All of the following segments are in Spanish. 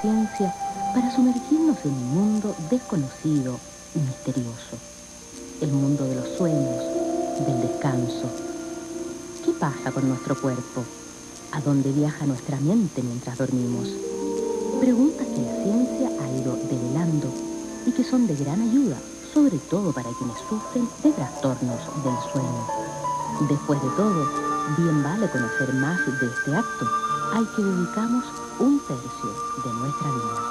conciencia para sumergirnos en un mundo desconocido y misterioso. El mundo de los sueños, del descanso. ¿Qué pasa con nuestro cuerpo? ¿A dónde viaja nuestra mente mientras dormimos? Preguntas que la ciencia ha ido develando y que son de gran ayuda, sobre todo para quienes sufren de trastornos del sueño. Después de todo, bien vale conocer más de este acto al que dedicamos un tercio de nuestra vida.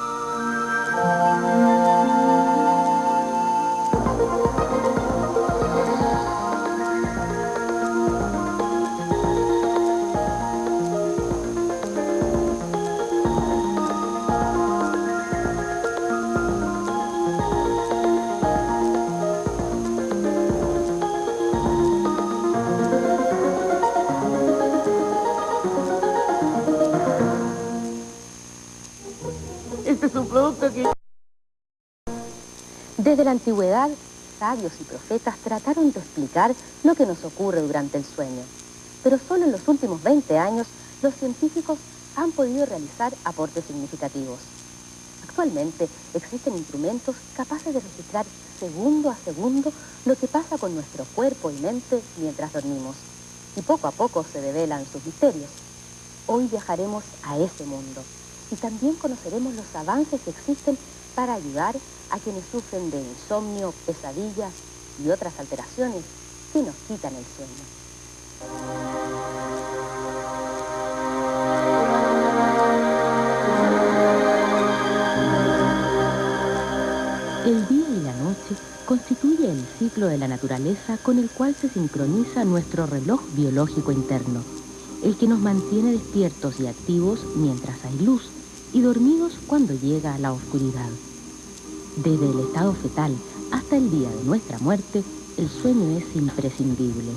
Este es un producto que... Desde la antigüedad, sabios y profetas trataron de explicar lo que nos ocurre durante el sueño. Pero solo en los últimos 20 años, los científicos han podido realizar aportes significativos. Actualmente existen instrumentos capaces de registrar segundo a segundo lo que pasa con nuestro cuerpo y mente mientras dormimos. Y poco a poco se develan sus misterios. Hoy viajaremos a ese mundo y también conoceremos los avances que existen para ayudar a quienes sufren de insomnio, pesadillas y otras alteraciones que nos quitan el sueño. El día y la noche constituye el ciclo de la naturaleza con el cual se sincroniza nuestro reloj biológico interno, el que nos mantiene despiertos y activos mientras hay luz y dormidos cuando llega la oscuridad. Desde el estado fetal hasta el día de nuestra muerte, el sueño es imprescindible.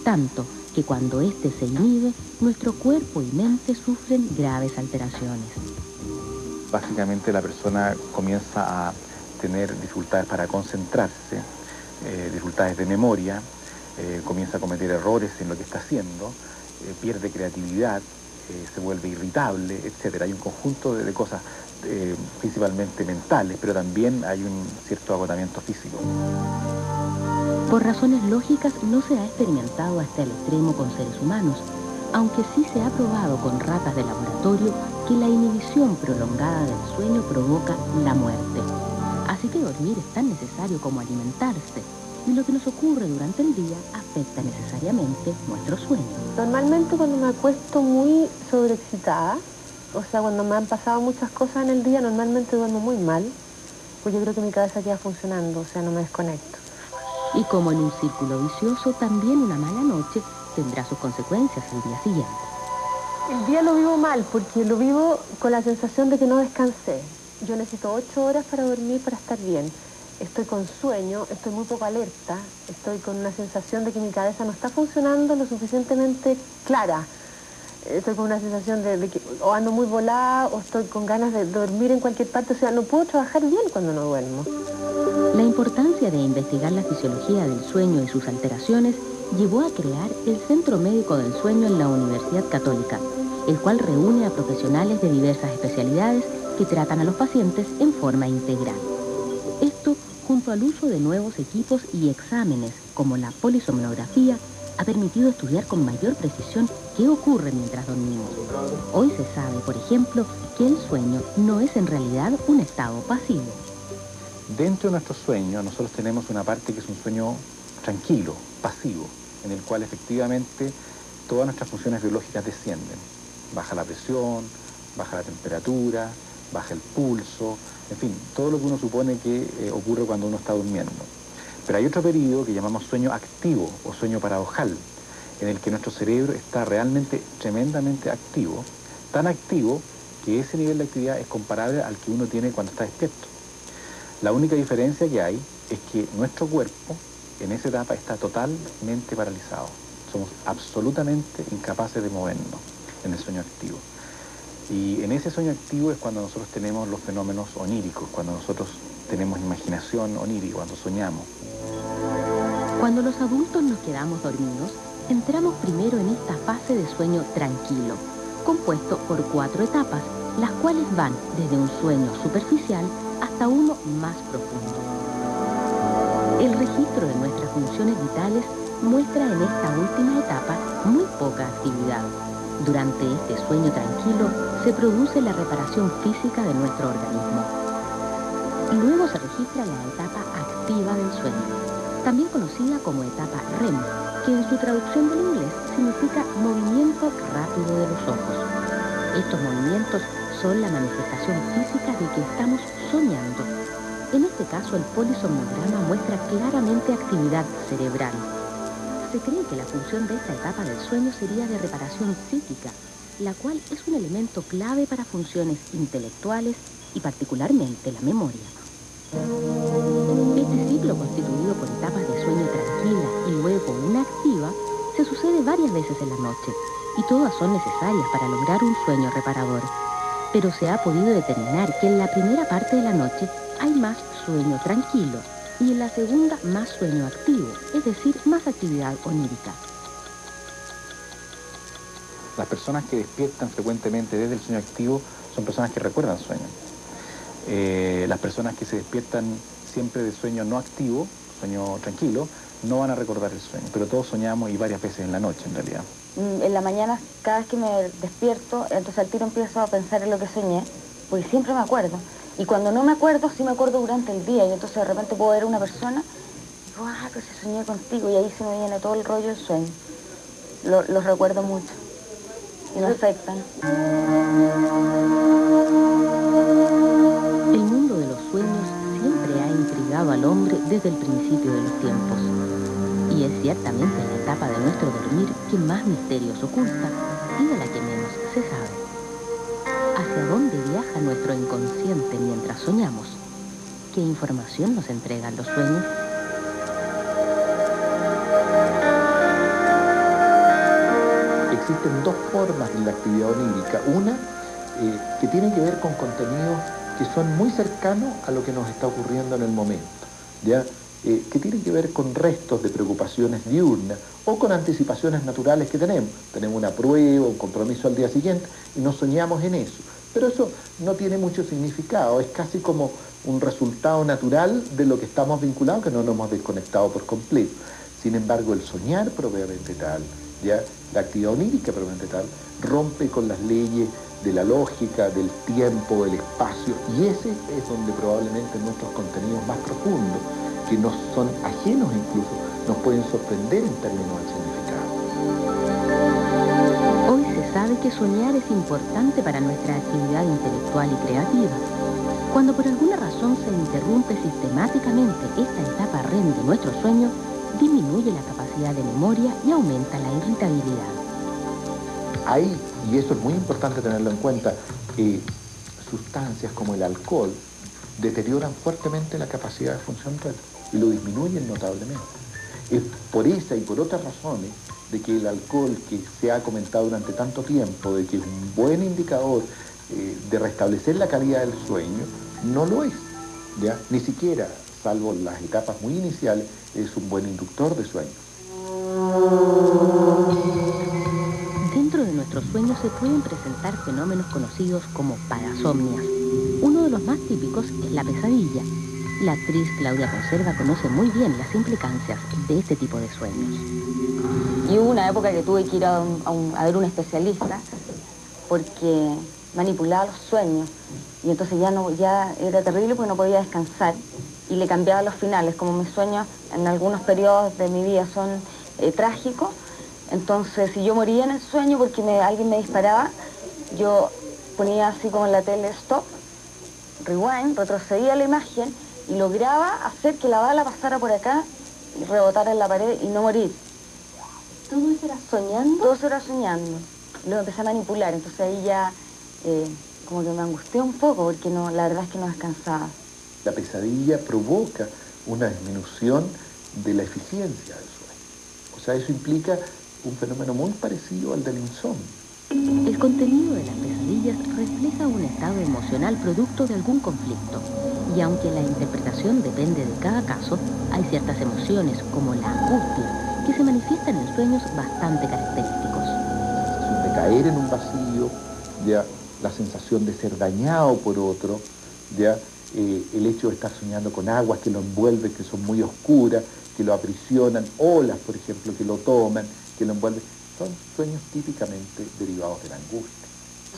Tanto que cuando éste se inhibe, nuestro cuerpo y mente sufren graves alteraciones. Básicamente la persona comienza a tener dificultades para concentrarse, dificultades de memoria, comienza a cometer errores en lo que está haciendo, pierde creatividad, se vuelve irritable, etc. Hay un conjunto de cosas principalmente mentales, pero también hay un cierto agotamiento físico. Por razones lógicas no se ha experimentado hasta el extremo con seres humanos, aunque sí se ha probado con ratas de laboratorio que la inhibición prolongada del sueño provoca la muerte. Así que dormir es tan necesario como alimentarse, y lo que nos ocurre durante el día afecta necesariamente nuestro sueño. Normalmente cuando me acuesto muy sobreexcitada, o sea, cuando me han pasado muchas cosas en el día, normalmente duermo muy mal, pues yo creo que mi cabeza queda funcionando, o sea, no me desconecto. Y como en un círculo vicioso, también una mala noche tendrá sus consecuencias al día siguiente. El día lo vivo mal, porque lo vivo con la sensación de que no descansé. Yo necesito 8 horas para dormir para estar bien. Estoy con sueño, estoy muy poco alerta, estoy con una sensación de que mi cabeza no está funcionando lo suficientemente clara. Estoy con una sensación de que o ando muy volada o estoy con ganas de dormir en cualquier parte. O sea, no puedo trabajar bien cuando no duermo. La importancia de investigar la fisiología del sueño y sus alteraciones llevó a crear el Centro Médico del Sueño en la Universidad Católica, el cual reúne a profesionales de diversas especialidades que tratan a los pacientes en forma integral. Esto, junto al uso de nuevos equipos y exámenes como la polisomnografía, ha permitido estudiar con mayor precisión qué ocurre mientras dormimos. Hoy se sabe, por ejemplo, que el sueño no es en realidad un estado pasivo. Dentro de nuestro sueño nosotros tenemos una parte que es un sueño tranquilo, pasivo, en el cual efectivamente todas nuestras funciones biológicas descienden. Baja la presión, baja la temperatura, baja el pulso, en fin, todo lo que uno supone que ocurre cuando uno está durmiendo. Pero hay otro periodo que llamamos sueño activo o sueño paradojal, en el que nuestro cerebro está realmente tremendamente activo, tan activo que ese nivel de actividad es comparable al que uno tiene cuando está despierto. La única diferencia que hay es que nuestro cuerpo en esa etapa está totalmente paralizado. Somos absolutamente incapaces de movernos en el sueño activo. Y en ese sueño activo es cuando nosotros tenemos los fenómenos oníricos, cuando nosotros tenemos imaginación onírica, cuando soñamos. Cuando los adultos nos quedamos dormidos, entramos primero en esta fase de sueño tranquilo, compuesto por 4 etapas las cuales van desde un sueño superficial hasta uno más profundo. El registro de nuestras funciones vitales muestra en esta última etapa muy poca actividad. Durante este sueño tranquilo se produce la reparación física de nuestro organismo. Luego se registra la etapa activa del sueño, también conocida como etapa REM, que en su traducción del inglés significa movimiento rápido de los ojos. Estos movimientos son la manifestación física de que estamos soñando. En este caso, el polisomnograma muestra claramente actividad cerebral. Se cree que la función de esta etapa del sueño sería de reparación psíquica, la cual es un elemento clave para funciones intelectuales y particularmente la memoria. Este ciclo, constituido por etapas de sueño tranquila y luego una activa, se sucede varias veces en la noche y todas son necesarias para lograr un sueño reparador. Pero se ha podido determinar que en la primera parte de la noche hay más sueño tranquilo y en la segunda más sueño activo, es decir, más actividad onírica. Las personas que despiertan frecuentemente desde el sueño activo son personas que recuerdan sueños. Las personas que se despiertan siempre de sueño no activo, sueño tranquilo, no van a recordar el sueño, pero todos soñamos y varias veces en la noche en realidad. En la mañana, cada vez que me despierto, entonces al tiro empiezo a pensar en lo que soñé, porque siempre me acuerdo. Y cuando no me acuerdo, sí me acuerdo durante el día, y entonces de repente puedo ver a una persona y digo, ah, pero si soñé contigo, y ahí se me viene todo el rollo del sueño. Los recuerdo mucho y me afectan. El mundo de los sueños siempre ha intrigado al hombre desde el principio de los tiempos. Y es ciertamente la etapa de nuestro dormir que más misterios oculta y de la que menos se sabe. ¿Hacia dónde viaja nuestro inconsciente mientras soñamos? ¿Qué información nos entregan los sueños? Existen dos formas en la actividad onírica. Una que tiene que ver con contenidos que son muy cercanos a lo que nos está ocurriendo en el momento, ¿ya? Que tiene que ver con restos de preocupaciones diurnas o con anticipaciones naturales que tenemos. Tenemos una prueba, un compromiso al día siguiente y nos soñamos en eso. Pero eso no tiene mucho significado, es casi como un resultado natural de lo que estamos vinculados, que no nos hemos desconectado por completo. Sin embargo, el soñar propiamente tal, ya la actividad onírica propiamente tal, rompe con las leyes de la lógica, del tiempo, del espacio, y ese es donde probablemente nuestros contenidos más profundos, que nos son ajenos incluso, nos pueden sorprender en términos del significado. Hoy se sabe que soñar es importante para nuestra actividad intelectual y creativa. Cuando por alguna razón se interrumpe sistemáticamente esta etapa REM de nuestro sueño, disminuye la capacidad de memoria y aumenta la irritabilidad. Hay, y eso es muy importante tenerlo en cuenta, sustancias como el alcohol deterioran fuertemente la capacidad de función REM y lo disminuyen notablemente. Es por esa y por otras razones de que el alcohol, que se ha comentado durante tanto tiempo, de que es un buen indicador de restablecer la calidad del sueño, no lo es, ¿ya? Ni siquiera, salvo las etapas muy iniciales, es un buen inductor de sueño. Dentro de nuestros sueños se pueden presentar fenómenos conocidos como parasomnias. Uno de los más típicos es la pesadilla. La actriz Claudia Conserva conoce muy bien las implicancias de este tipo de sueños. Y hubo una época que tuve que ir a ver un especialista porque manipulaba los sueños. Y entonces ya era terrible porque no podía descansar. Y le cambiaba los finales. Como mis sueños en algunos periodos de mi vida son trágicos, entonces si yo moría en el sueño porque alguien me disparaba, yo ponía así como en la tele stop, rewind, retrocedía la imagen y lograba hacer que la bala pasara por acá y rebotara en la pared y no morir. ¿Todo eso era soñando? Todo eso era soñando. Luego empecé a manipular, entonces ahí ya como que me angustié un poco porque la verdad es que no descansaba. La pesadilla provoca una disminución de la eficiencia del sueño. O sea, eso implica un fenómeno muy parecido al del insomnio. El contenido de las pesadillas refleja un estado emocional producto de algún conflicto. Y aunque la interpretación depende de cada caso, hay ciertas emociones, como la angustia, que se manifiestan en sueños bastante característicos. La sensación de caer en un vacío, ya la sensación de ser dañado por otro, ¿ya? El hecho de estar soñando con aguas que lo envuelven, que son muy oscuras, que lo aprisionan, olas, por ejemplo, que lo toman, que lo envuelven, son sueños típicamente derivados de la angustia.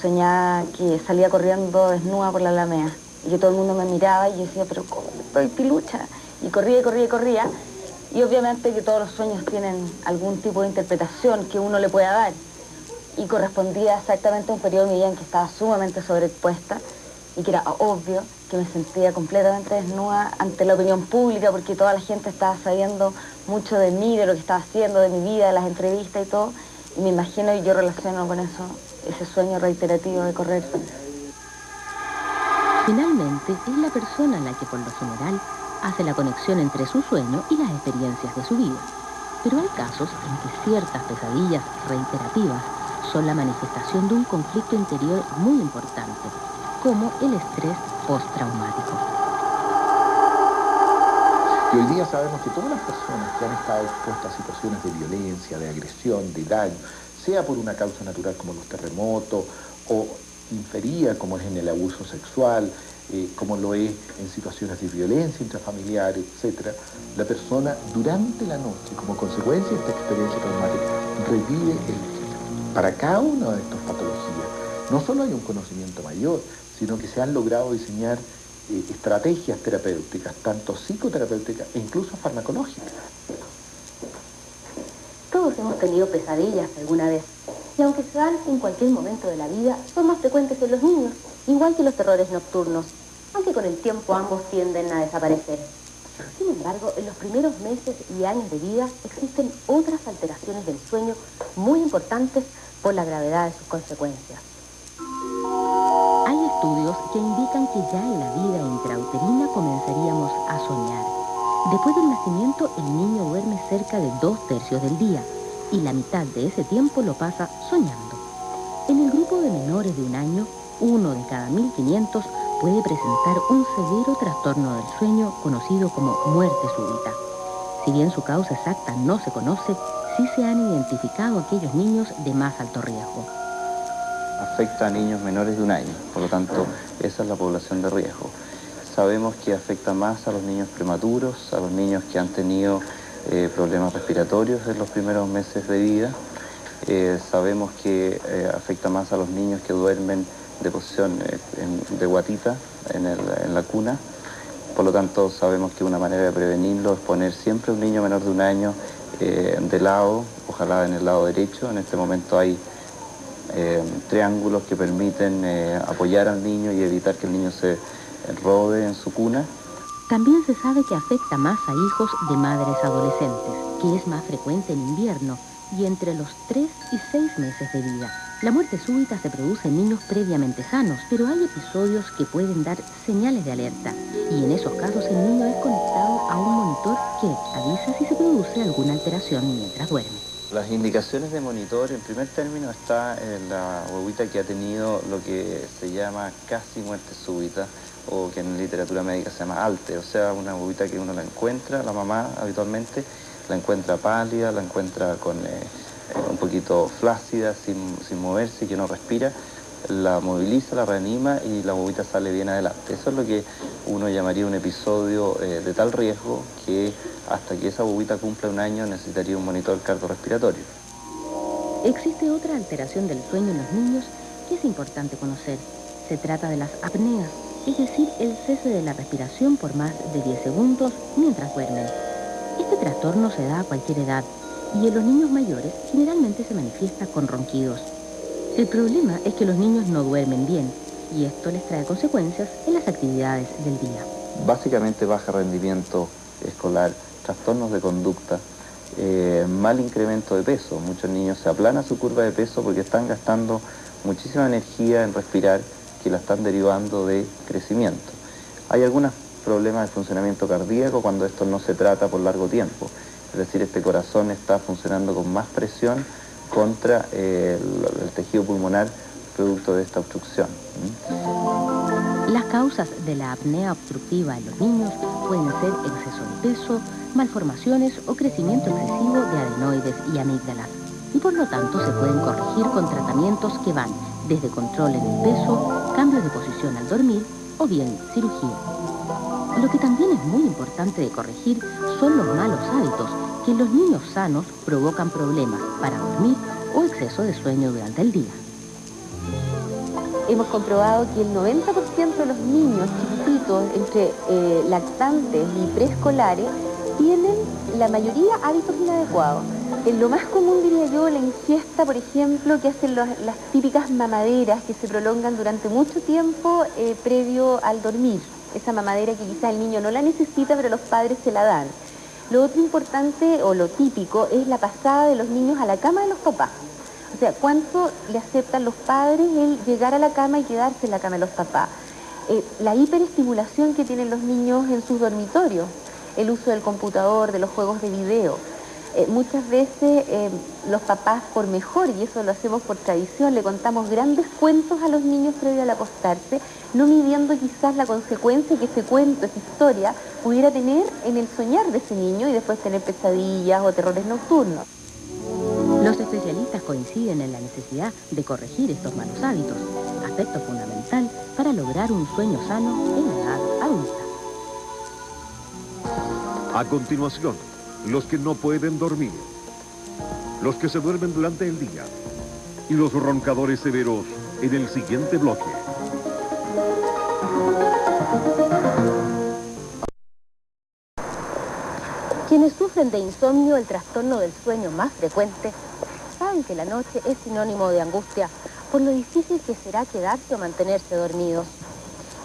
Soñaba que salía corriendo desnuda por la Alameda y que todo el mundo me miraba y yo decía, pero ¿cómo estoy pilucha? Y corría y corría y corría. Y obviamente que todos los sueños tienen algún tipo de interpretación que uno le pueda dar. Y correspondía exactamente a un periodo de mi vida en que estaba sumamente sobreexpuesta y que era obvio que me sentía completamente desnuda ante la opinión pública porque toda la gente estaba sabiendo mucho de mí, de lo que estaba haciendo, de mi vida, de las entrevistas y todo. Y me imagino y yo relaciono con eso, ese sueño reiterativo de correr. Finalmente, es la persona la que por lo general hace la conexión entre su sueño y las experiencias de su vida. Pero hay casos en que ciertas pesadillas reiterativas son la manifestación de un conflicto interior muy importante, como el estrés postraumático. Y hoy día sabemos que todas las personas que han estado expuestas a situaciones de violencia, de agresión, de daño, sea por una causa natural como los terremotos, o inferida como es en el abuso sexual, como lo es en situaciones de violencia intrafamiliar, etc., la persona durante la noche, como consecuencia de esta experiencia traumática, revive para cada una de estas patologías. No solo hay un conocimiento mayor, sino que se han logrado diseñar estrategias terapéuticas, tanto psicoterapéuticas e incluso farmacológicas. Todos hemos tenido pesadillas alguna vez, y aunque se dan en cualquier momento de la vida, son más frecuentes en los niños, igual que los terrores nocturnos, aunque con el tiempo ambos tienden a desaparecer. Sin embargo, en los primeros meses y años de vida existen otras alteraciones del sueño muy importantes por la gravedad de sus consecuencias. Hay estudios que indican que ya en la vida intrauterina comenzaríamos a soñar. Después del nacimiento, el niño duerme cerca de 2/3 del día y la mitad de ese tiempo lo pasa soñando. En el grupo de menores de 1 año, 1 de cada 1500 puede presentar un severo trastorno del sueño conocido como muerte súbita. Si bien su causa exacta no se conoce, sí se han identificado aquellos niños de más alto riesgo. Afecta a niños menores de 1 año, por lo tanto, esa es la población de riesgo. Sabemos que afecta más a los niños prematuros, a los niños que han tenido problemas respiratorios en los primeros meses de vida. Sabemos que afecta más a los niños que duermen de posición de guatita en la cuna. Por lo tanto, sabemos que una manera de prevenirlo es poner siempre a un niño menor de 1 año de lado, ojalá en el lado derecho. En este momento hay triángulos que permiten apoyar al niño y evitar que el niño se rode en su cuna. También se sabe que afecta más a hijos de madres adolescentes, que es más frecuente en invierno y entre los 3 y 6 meses de vida. La muerte súbita se produce en niños previamente sanos, pero hay episodios que pueden dar señales de alerta y en esos casos el niño es conectado a un monitor que avisa si se produce alguna alteración mientras duerme. Las indicaciones de monitor, en primer término, está en la huevita que ha tenido lo que se llama casi muerte súbita, o que en literatura médica se llama ALTE, o sea, una huevita que uno la encuentra, la mamá habitualmente, la encuentra pálida, la encuentra con un poquito flácida, sin moverse, que no respira, la moviliza, la reanima y la huevita sale bien adelante. Eso es lo que uno llamaría un episodio de tal riesgo que hasta que esa huevita cumpla 1 año necesitaría un monitor cardiorrespiratorio. Existe otra alteración del sueño en los niños que es importante conocer. Se trata de las apneas, es decir, el cese de la respiración por más de 10 segundos mientras duermen. Este trastorno se da a cualquier edad y en los niños mayores generalmente se manifiesta con ronquidos. El problema es que los niños no duermen bien y esto les trae consecuencias en las actividades del día. Básicamente baja rendimiento escolar, trastornos de conducta, mal incremento de peso. Muchos niños se aplana su curva de peso porque están gastando muchísima energía en respirar que la están derivando de crecimiento. Hay algunos problemas de funcionamiento cardíaco cuando esto no se trata por largo tiempo. Es decir, este corazón está funcionando con más presión contra el tejido pulmonar producto de esta obstrucción. Las causas de la apnea obstructiva en los niños pueden ser exceso de peso, malformaciones o crecimiento excesivo de adenoides y amígdalas. Y por lo tanto se pueden corregir con tratamientos que van desde control en el peso, cambios de posición al dormir o bien cirugía. Lo que también es muy importante de corregir son los malos hábitos que en los niños sanos provocan problemas para dormir o exceso de sueño durante el día. Hemos comprobado que el 90% de los niños chiquititos, entre lactantes y preescolares, tienen la mayoría hábitos inadecuados. En lo más común, diría yo, la ingesta, por ejemplo, que hacen las típicas mamaderas que se prolongan durante mucho tiempo previo al dormir. Esa mamadera que quizá el niño no la necesita, pero los padres se la dan. Lo otro importante, o lo típico, es la pasada de los niños a la cama de los papás. O sea, ¿cuánto le aceptan los padres el llegar a la cama y quedarse en la cama de los papás? La hiperestimulación que tienen los niños en sus dormitorios, el uso del computador, de los juegos de video. Muchas veces los papás, por mejor, y eso lo hacemos por tradición, le contamos grandes cuentos a los niños previo al acostarse, no midiendo quizás la consecuencia que ese cuento, esa historia, pudiera tener en el soñar de ese niño y después tener pesadillas o terrores nocturnos. Los especialistas coinciden en la necesidad de corregir estos malos hábitos, aspecto fundamental para lograr un sueño sano en la edad adulta. A continuación, los que no pueden dormir, los que se duermen durante el día y los roncadores severos en el siguiente bloque. Quienes sufren de insomnio, el trastorno del sueño más frecuente, saben que la noche es sinónimo de angustia por lo difícil que será quedarse o mantenerse dormidos.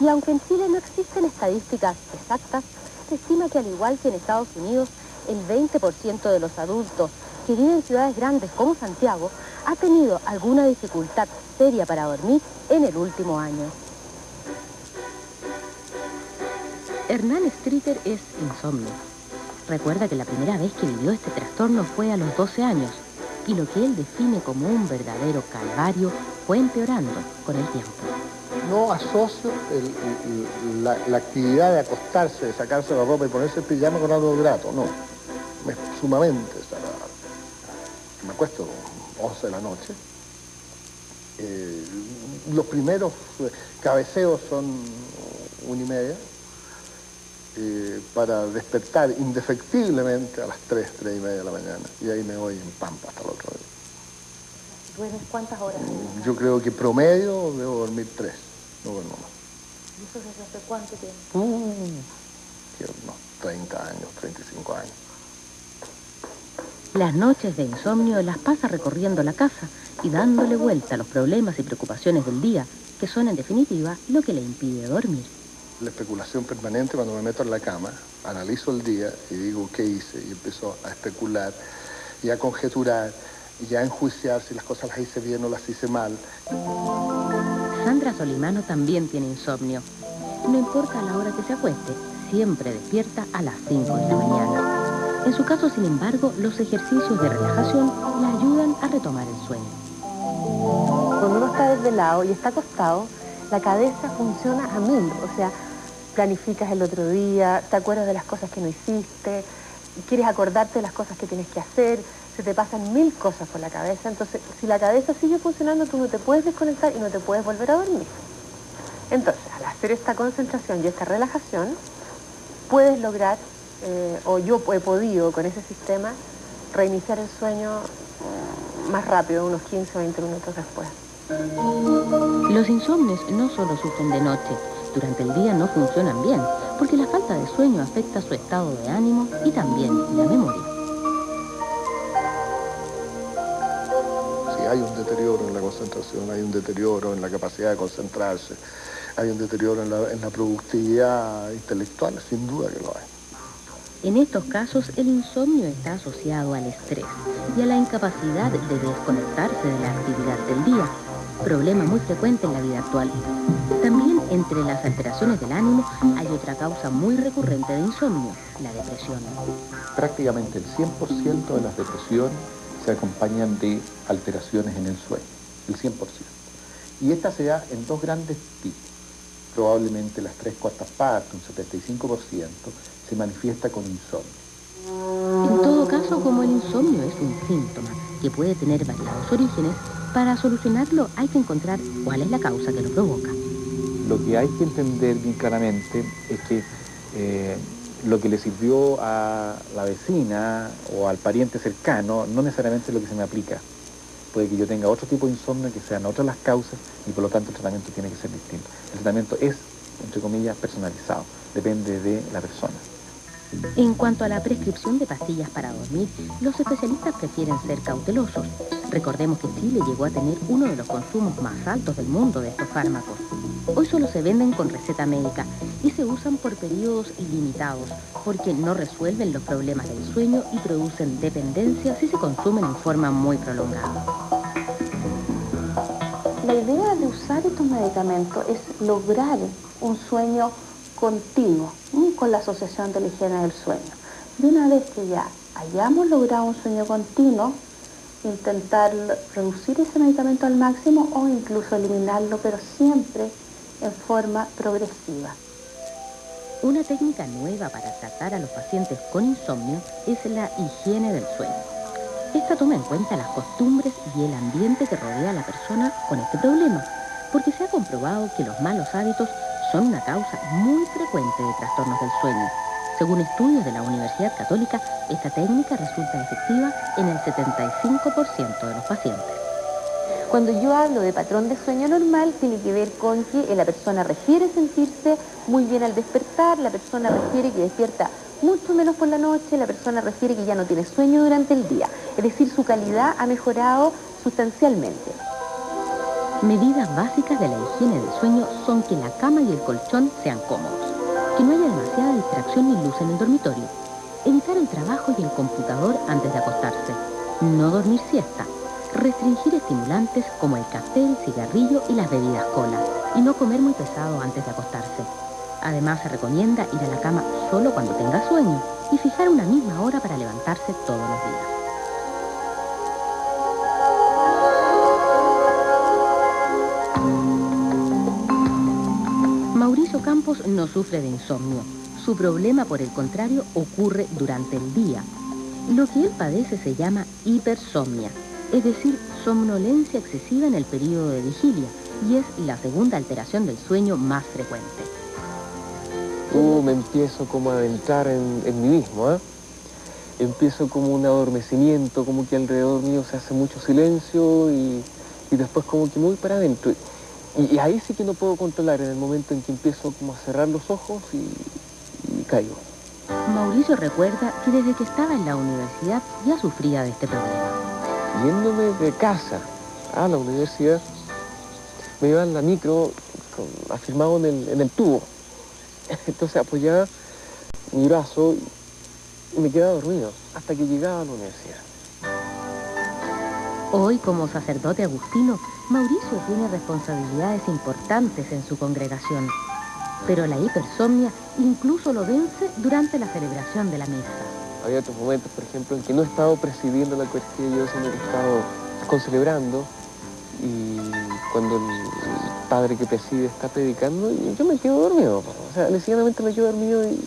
Y aunque en Chile no existen estadísticas exactas, se estima que al igual que en Estados Unidos, el 20% de los adultos que viven en ciudades grandes como Santiago ha tenido alguna dificultad seria para dormir en el último año. Hernán Streeter es insomnio. Recuerda que la primera vez que vivió este trastorno fue a los 12 años y lo que él define como un verdadero calvario fue empeorando con el tiempo. No asocio la actividad de acostarse, de sacarse la ropa y ponerse el pijama con algo grato, no. Es sumamente desagradable. Me acuesto 11 de la noche. Los primeros cabeceos son 1:30 para despertar indefectiblemente a las 3:30 de la mañana. Y ahí me voy en pampa hasta el otro día. ¿Duermes cuántas horas? Yo creo que promedio debo dormir 3, no duermo más. ¿Y eso desde hace cuánto tiempo? Unos 30 años, 35 años. Las noches de insomnio las pasa recorriendo la casa y dándole vuelta a los problemas y preocupaciones del día, que son en definitiva lo que le impide dormir. La especulación permanente cuando me meto en la cama, analizo el día y digo qué hice y empiezo a especular y a conjeturar y a enjuiciar si las cosas las hice bien o las hice mal. Sandra Solimano también tiene insomnio. No importa la hora que se acueste, siempre despierta a las 5 de la mañana. En su caso, sin embargo, los ejercicios de relajación le ayudan a retomar el sueño. Cuando uno está desvelado y está acostado, la cabeza funciona a 1000, o sea, planificas el otro día, te acuerdas de las cosas que no hiciste, quieres acordarte de las cosas que tienes que hacer, se te pasan 1000 cosas por la cabeza, entonces si la cabeza sigue funcionando, tú no te puedes desconectar y no te puedes volver a dormir. Entonces, al hacer esta concentración y esta relajación, puedes lograr, o yo he podido con ese sistema, reiniciar el sueño más rápido, unos 15 o 20 minutos después. Los insomnes no solo sufren de noche, durante el día no funcionan bien, porque la falta de sueño afecta su estado de ánimo y también la memoria. Sí, hay un deterioro en la concentración, hay un deterioro en la capacidad de concentrarse, hay un deterioro en la productividad intelectual, sin duda que lo hay. En estos casos, el insomnio está asociado al estrés y a la incapacidad de desconectarse de la actividad del día, problema muy frecuente en la vida actual. También entre las alteraciones del ánimo hay otra causa muy recurrente de insomnio, la depresión. Prácticamente el 100% de las depresiones se acompañan de alteraciones en el sueño, el 100%. Y esta se da en dos grandes tipos. Probablemente las 3/4 partes, un 75%, se manifiesta con insomnio. En todo caso, como el insomnio es un síntoma que puede tener variados orígenes, Para solucionarlo hay que encontrar cuál es la causa que lo provoca. Lo que hay que entender bien claramente es que lo que le sirvió a la vecina o al pariente cercano no necesariamente es lo que se me aplica. Puede que yo tenga otro tipo de insomnio, que sean otras las causas, y por lo tanto el tratamiento tiene que ser distinto. El tratamiento es, entre comillas, personalizado, depende de la persona. En cuanto a la prescripción de pastillas para dormir, los especialistas prefieren ser cautelosos. Recordemos que Chile llegó a tener uno de los consumos más altos del mundo de estos fármacos. Hoy solo se venden con receta médica y se usan por periodos ilimitados, porque no resuelven los problemas del sueño y producen dependencia si se consumen en forma muy prolongada. La idea de usar estos medicamentos es lograr un sueño continuo, con la asociación de la higiene del sueño. Y una vez que ya hayamos logrado un sueño continuo, intentar reducir ese medicamento al máximo o incluso eliminarlo, pero siempre en forma progresiva. Una técnica nueva para tratar a los pacientes con insomnio es la higiene del sueño. Esta toma en cuenta las costumbres y el ambiente que rodea a la persona con este problema, porque se ha comprobado que los malos hábitos son una causa muy frecuente de trastornos del sueño. Según estudios de la Universidad Católica, esta técnica resulta efectiva en el 75% de los pacientes. Cuando yo hablo de patrón de sueño normal, tiene que ver con que la persona refiere sentirse muy bien al despertar, la persona refiere que despierta mucho menos por la noche, la persona refiere que ya no tiene sueño durante el día. Es decir, su calidad ha mejorado sustancialmente. Medidas básicas de la higiene del sueño son que la cama y el colchón sean cómodos, que no haya demasiada distracción ni luz en el dormitorio, evitar el trabajo y el computador antes de acostarse, no dormir siesta, restringir estimulantes como el café, el cigarrillo y las bebidas cola, y no comer muy pesado antes de acostarse. Además, se recomienda ir a la cama solo cuando tenga sueño y fijar una misma hora para levantarse todos los días. Mauricio Campos no sufre de insomnio. Su problema, por el contrario, ocurre durante el día. Lo que él padece se llama hipersomnia, es decir, somnolencia excesiva en el periodo de vigilia, y es la segunda alteración del sueño más frecuente. Me empiezo como a adentrar en mí mismo, Empiezo como un adormecimiento, como que alrededor mío se hace mucho silencio y después como que me voy para adentro. Y ahí sí que no puedo controlar, en el momento en que empiezo como a cerrar los ojos y caigo. Mauricio recuerda que desde que estaba en la universidad ya sufría de este problema. Yéndome de casa a la universidad, me iba en la micro afirmado en el tubo. Entonces apoyaba mi brazo y me quedaba dormido hasta que llegaba a la universidad. Hoy, como sacerdote agustino, Mauricio tiene responsabilidades importantes en su congregación. Pero la hipersomnia incluso lo vence durante la celebración de la misa. Había otros momentos, por ejemplo, en que no he estado presidiendo la Eucaristía yo, sino que he estado concelebrando. Y cuando el padre que preside está predicando, yo me quedo dormido. O sea, sencillamente me quedo dormido y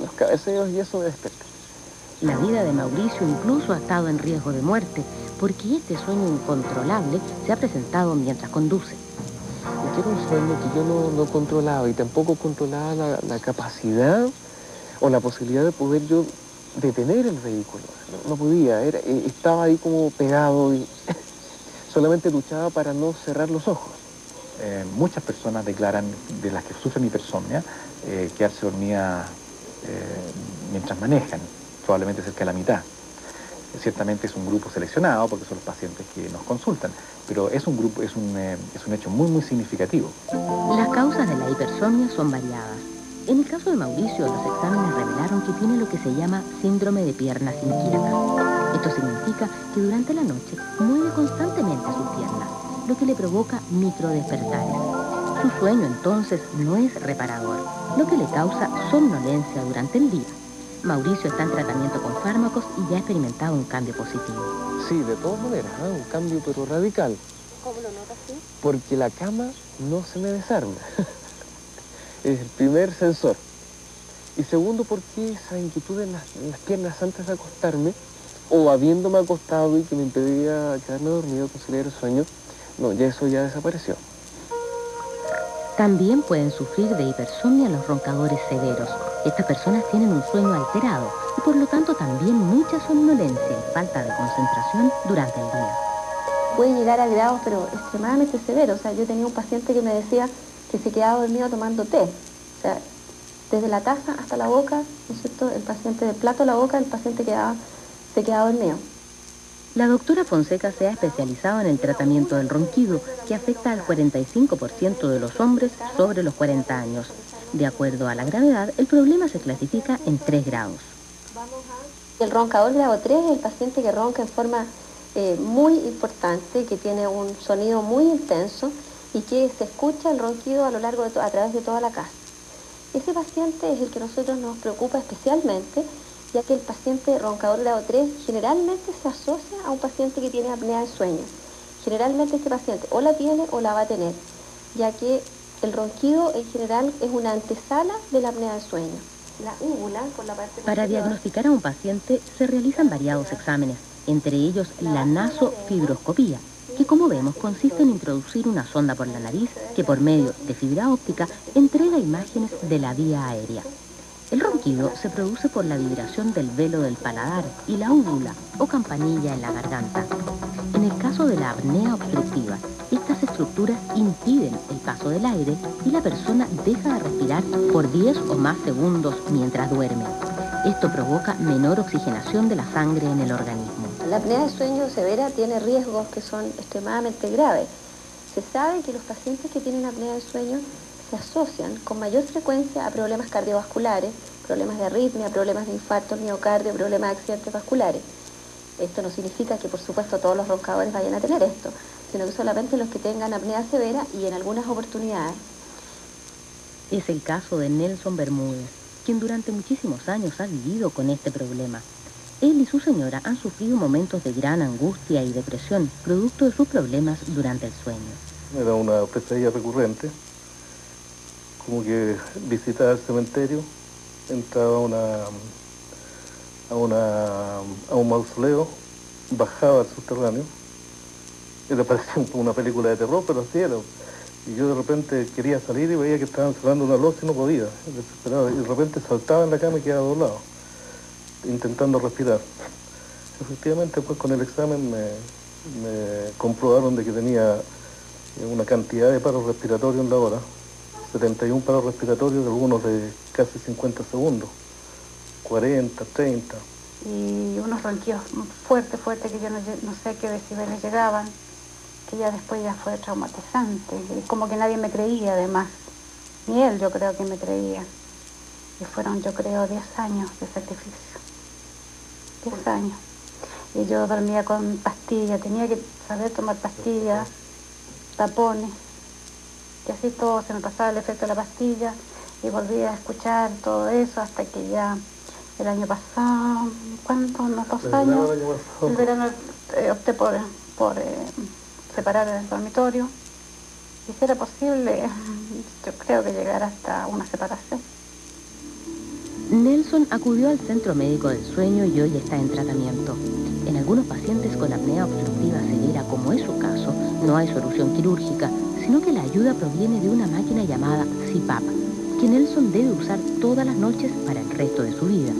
los cabeceos y eso me despierta. La vida de Mauricio incluso ha estado en riesgo de muerte, porque este sueño incontrolable se ha presentado mientras conduce. Porque era un sueño que yo no controlaba y tampoco controlaba la capacidad o la posibilidad de poder yo detener el vehículo. No podía, estaba ahí como pegado y solamente luchaba para no cerrar los ojos. Muchas personas declaran, de las que sufren hipersomnia, quedarse dormida mientras manejan, probablemente cerca de la mitad. Ciertamente es un grupo seleccionado porque son los pacientes que nos consultan, pero es un grupo, es un hecho muy, muy significativo. Las causas de la hipersomnia son variadas. En el caso de Mauricio, los exámenes revelaron que tiene lo que se llama síndrome de piernas inquietas. Esto significa que durante la noche mueve constantemente sus piernas, lo que le provoca microdespertares. Su sueño entonces no es reparador, lo que le causa somnolencia durante el día. Mauricio está en tratamiento con fármacos y ya ha experimentado un cambio positivo. Sí, de todas maneras, un cambio pero radical. ¿Cómo lo notas tú? Porque la cama no se me desarma. Es el primer sensor. Y segundo, porque esa inquietud en las piernas antes de acostarme, o habiéndome acostado y que me impedía quedarme dormido, conciliar el sueño, no, ya eso ya desapareció. También pueden sufrir de hipersomnia los roncadores severos. Estas personas tienen un sueño alterado y por lo tanto también mucha somnolencia y falta de concentración durante el día. Puede llegar a grados pero extremadamente severos. O sea, yo tenía un paciente que me decía que se quedaba dormido tomando té. O sea, desde la taza hasta la boca, ¿no es cierto? El paciente del plato a la boca, el paciente se quedaba dormido. La doctora Fonseca se ha especializado en el tratamiento del ronquido, que afecta al 45% de los hombres sobre los 40 años. De acuerdo a la gravedad, el problema se clasifica en 3 grados. El roncador grado 3 es el paciente que ronca en forma muy importante, que tiene un sonido muy intenso y que se escucha el ronquido a través de toda la casa. Ese paciente es el que a nosotros nos preocupa especialmente, ya que el paciente roncador grado 3 generalmente se asocia a un paciente que tiene apnea del sueño. Generalmente este paciente o la tiene o la va a tener, ya que el ronquido en general es una antesala de la apnea del sueño. La úvula, por la parte Para diagnosticar a un paciente se realizan variados exámenes, entre ellos la nasofibroscopía, que como vemos consiste en introducir una sonda por la nariz que por medio de fibra óptica entrega imágenes de la vía aérea. El ronquido se produce por la vibración del velo del paladar y la úvula o campanilla en la garganta. En el caso de la apnea obstructiva, estas estructuras impiden el paso del aire y la persona deja de respirar por 10 o más segundos mientras duerme. Esto provoca menor oxigenación de la sangre en el organismo. La apnea del sueño severa tiene riesgos que son extremadamente graves. Se sabe que los pacientes que tienen apnea del sueño se asocian con mayor frecuencia a problemas cardiovasculares, problemas de arritmia, problemas de infarto al miocardio, problemas de accidentes vasculares. Esto no significa que, por supuesto, todos los roncadores vayan a tener esto, sino que solamente los que tengan apnea severa y en algunas oportunidades. Es el caso de Nelson Bermúdez, quien durante muchísimos años ha vivido con este problema. Él y su señora han sufrido momentos de gran angustia y depresión, producto de sus problemas durante el sueño. Era una pesadilla recurrente, como que visitaba el cementerio, entraba a un mausoleo, bajaba al subterráneo, y le parecía una película de terror, pero así era. Y yo de repente quería salir y veía que estaban cerrando una losa y no podía, desesperado. Y de repente saltaba en la cama y quedaba doblado, intentando respirar. Efectivamente, pues con el examen me comprobaron de que tenía una cantidad de paros respiratorios en la hora, 71 paros respiratorios, algunos de casi 50 segundos, 40, 30. Y unos ronquidos fuertes, que yo no sé a qué decibeles llegaban, que ya después ya fue traumatizante. Y como que nadie me creía, además. Ni él, yo creo que me creía. Y fueron, yo creo, 10 años de sacrificio. 10 años. Y yo dormía con pastillas, tenía que saber tomar pastillas, tapones. Y así todo, se me pasaba el efecto de la pastilla y volvía a escuchar todo eso hasta que ya el año pasado, ¿cuánto? Unos 2 años. El verano opté por separar el dormitorio. Y si era posible, yo creo que llegar hasta una separación. Nelson acudió al Centro Médico del Sueño y hoy está en tratamiento. En algunos pacientes con apnea obstructiva severa, como es su caso, no hay solución quirúrgica, sino que la ayuda proviene de una máquina llamada CPAP, que Nelson debe usar todas las noches para el resto de su vida.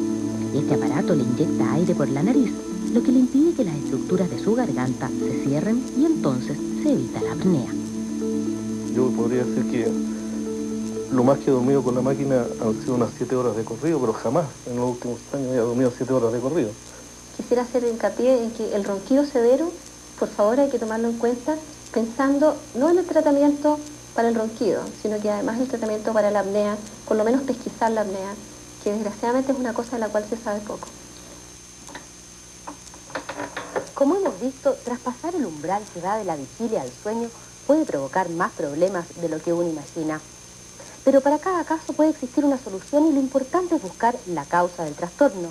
Este aparato le inyecta aire por la nariz, lo que le impide que las estructuras de su garganta se cierren y entonces se evita la apnea. Yo podría decir que lo más que he dormido con la máquina han sido unas 7 horas de corrido, pero jamás en los últimos años he dormido 7 horas de corrido. Quisiera hacer hincapié en que el ronquido severo, por favor, hay que tomarlo en cuenta pensando no en el tratamiento para el ronquido, sino que además el tratamiento para la apnea, por lo menos pesquisar la apnea, que desgraciadamente es una cosa de la cual se sabe poco. Como hemos visto, traspasar el umbral que va de la vigilia al sueño puede provocar más problemas de lo que uno imagina. Pero para cada caso puede existir una solución y lo importante es buscar la causa del trastorno.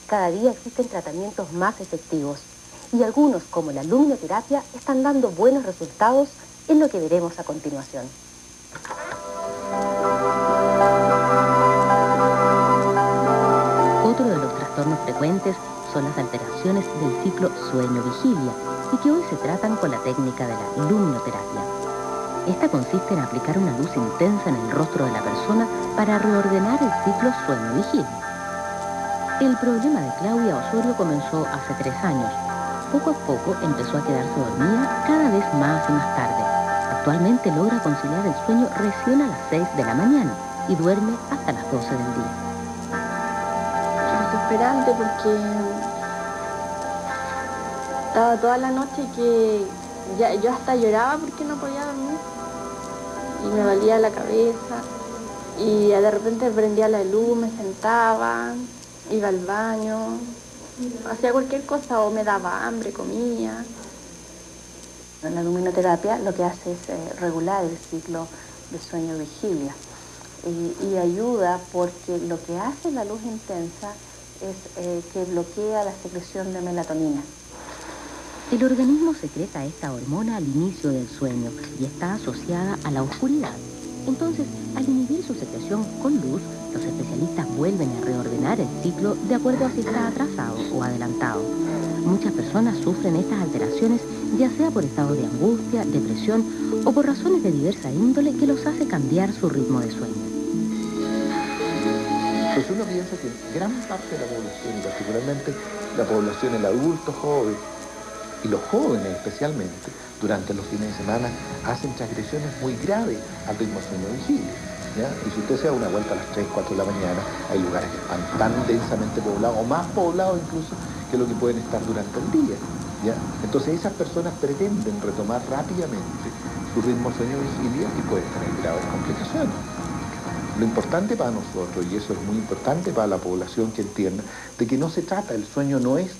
Cada día existen tratamientos más efectivos y algunos, como la luminoterapia, están dando buenos resultados en lo que veremos a continuación. Otro de los trastornos frecuentes son las alteraciones del ciclo sueño-vigilia, y que hoy se tratan con la técnica de la luminoterapia. Esta consiste en aplicar una luz intensa en el rostro de la persona para reordenar el ciclo sueño-vigilia. El problema de Claudia Osorio comenzó hace 3 años. Poco a poco empezó a quedarse dormida cada vez más y más tarde. Actualmente logra conciliar el sueño recién a las 6 de la mañana y duerme hasta las 12 del día. Desesperante porque estaba toda la noche que yo hasta lloraba porque no podía dormir y me dolía la cabeza y de repente prendía la luz, me sentaba, iba al baño, hacía cualquier cosa o me daba hambre, comía. La luminoterapia lo que hace es regular el ciclo de sueño-vigilia y ayuda porque lo que hace la luz intensa es que bloquea la secreción de melatonina. El organismo secreta esta hormona al inicio del sueño y está asociada a la oscuridad. Entonces, al inhibir su secreción con luz, los especialistas vuelven a reordenar el ciclo de acuerdo a si está atrasado o adelantado. Muchas personas sufren estas alteraciones, ya sea por estados de angustia, depresión o por razones de diversa índole que los hace cambiar su ritmo de sueño. Pues uno piensa que gran parte de la población, y particularmente la población, el adulto joven, y los jóvenes especialmente, durante los fines de semana, hacen transgresiones muy graves al ritmo sueño-vigilia. ¿Ya? Y si usted se da una vuelta a las 3, 4 de la mañana, hay lugares que están tan densamente poblados, o más poblados incluso, que lo que pueden estar durante el día. ¿Ya? Entonces esas personas pretenden retomar rápidamente su ritmo sueño-vigilia y pueden tener graves complicaciones. Lo importante para nosotros, y eso es muy importante para la población que entienda, de que no se trata, el sueño no es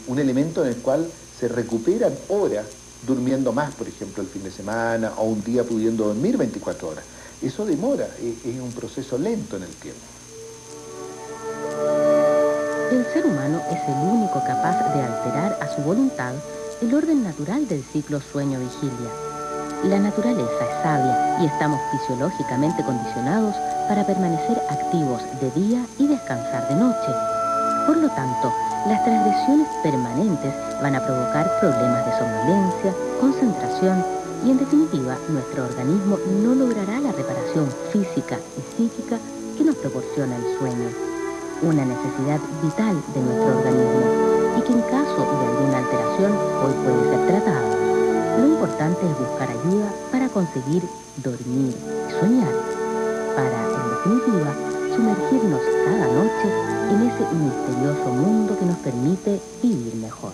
un elemento en el cual se recuperan horas durmiendo más, por ejemplo, el fin de semana, o un día pudiendo dormir 24 horas. Eso demora, es un proceso lento en el tiempo. El ser humano es el único capaz de alterar a su voluntad el orden natural del ciclo sueño-vigilia. La naturaleza es sabia y estamos fisiológicamente condicionados para permanecer activos de día y descansar de noche. Por lo tanto, las transgresiones permanentes van a provocar problemas de somnolencia, concentración y, en definitiva, nuestro organismo no logrará la reparación física y psíquica que nos proporciona el sueño, una necesidad vital de nuestro organismo y que en caso de alguna alteración hoy puede ser tratada. Lo importante es buscar ayuda para conseguir dormir y soñar, para, en definitiva, sumergirnos cada noche en ese misterioso mundo que nos permite vivir mejor.